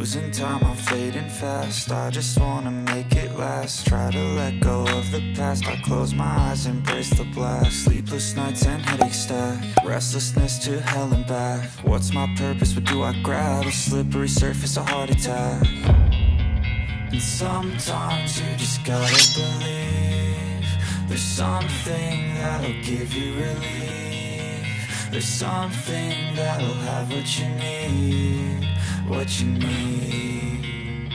losing time, I'm fading fast. I just wanna make it last. Try to let go of the past. I close my eyes, embrace the blast. Sleepless nights and headaches stack. Restlessness to hell and back. What's my purpose? What do I grab? A slippery surface, a heart attack. And sometimes you just gotta believe there's something that'll give you relief. There's something that'll have what you need. What you need.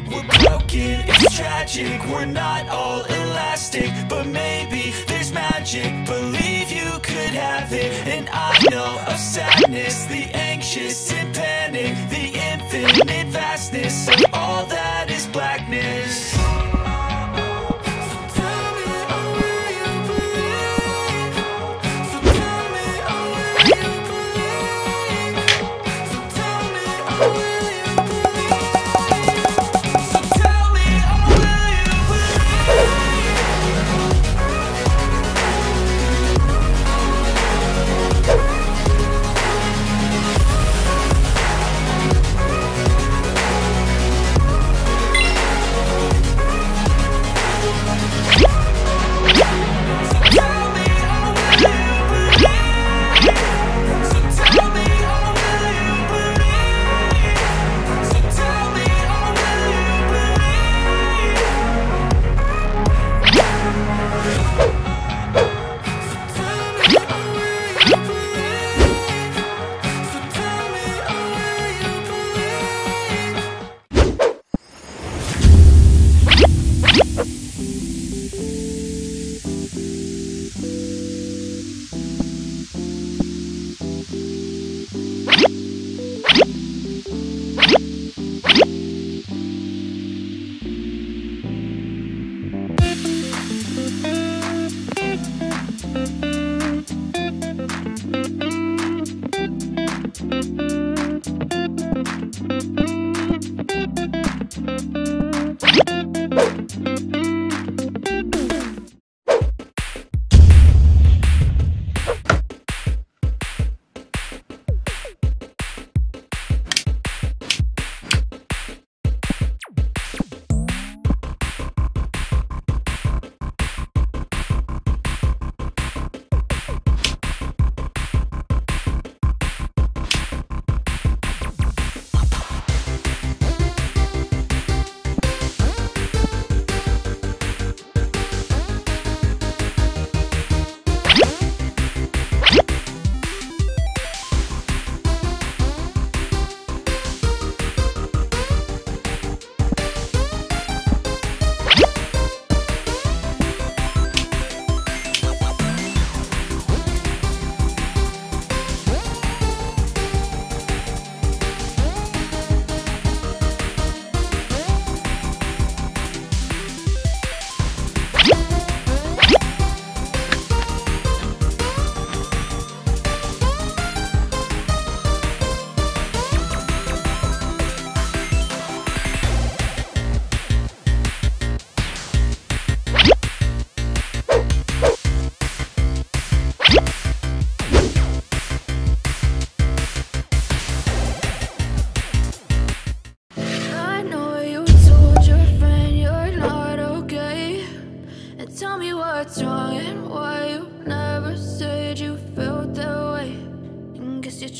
We're broken, it's tragic. We're not all elastic, but maybe there's magic. Believe you could have it. And I know of sadness, the anxious and panic, the infinite vastness of all that is blackness.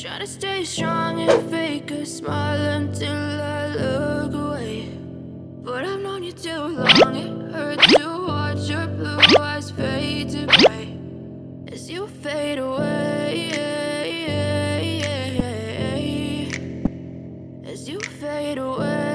Try to stay strong and fake a smile until I look away. But I've known you too long, it hurts to watch your blue eyes fade to gray as you fade away, as you fade away.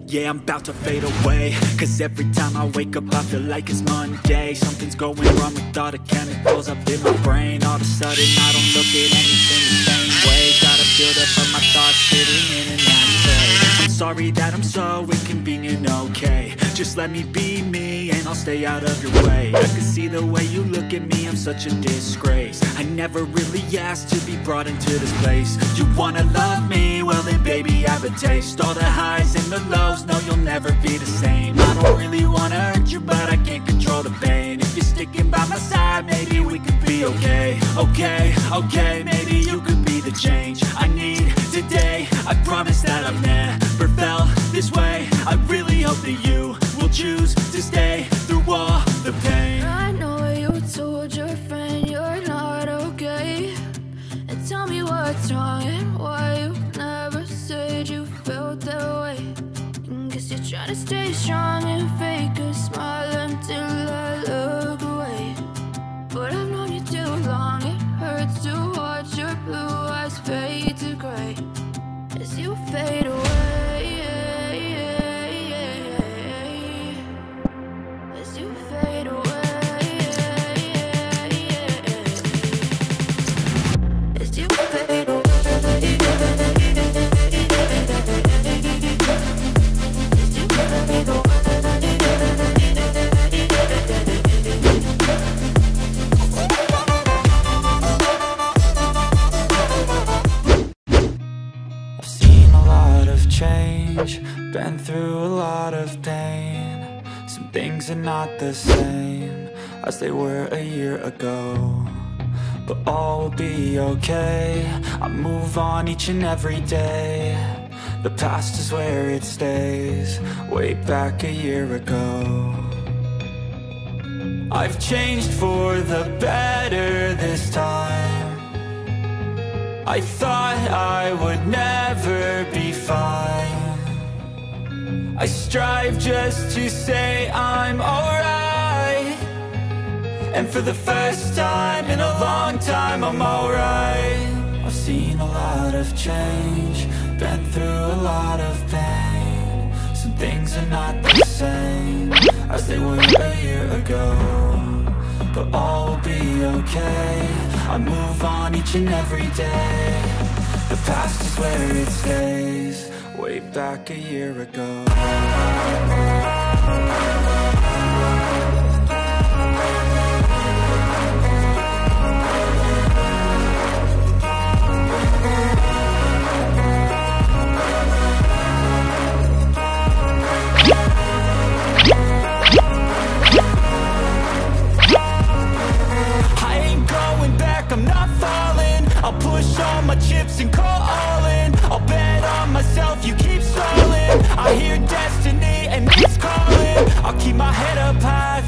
Yeah, I'm about to fade away, cause every time I wake up I feel like it's Monday. Something's going wrong with all the chemicals up in my brain. All of a sudden I don't look at anything the same way. Gotta build up of my thoughts sitting in an ashtray. I'm sorry that I'm so inconvenient, okay? Just let me be me and I'll stay out of your way. I can see the way you look at me, I'm such a disgrace. I never really asked to be brought into this place. You wanna love me? Well then baby have a taste. All the highs and the lows, no you'll never be the same. I don't really wanna hurt you but I can't control the pain. If you're sticking by my side maybe we could be okay. Okay, maybe you could be the change I need today. I promise that I've never felt this way. I really hope that you will choose to stay through all the pain. I know you told your friend you're not okay, and tell me what's wrong and why you never said you felt that way. And guess you're trying to stay strong and fake a smile until I look away. But I've known you too long, it hurts to watch your blue eyes fade to gray as you fade away, as you fade away, as you fade away, as you fade away. Change, been through a lot of pain. Some things are not the same as they were a year ago, but all will be okay. I move on each and every day. The past is where it stays, way back a year ago. I've changed for the better this time. I thought I would never be fine. I strive just to say I'm alright, and for the first time in a long time I'm alright. I've seen a lot of change, been through a lot of pain. Some things are not the same as they were a year ago, but all will be okay. I move on each and every day. The past is where it stays, way back a year ago. I'm not falling, I'll push all my chips and call all in. I'll bet on myself, you keep stalling. I hear destiny and it's calling. I'll keep my head up high,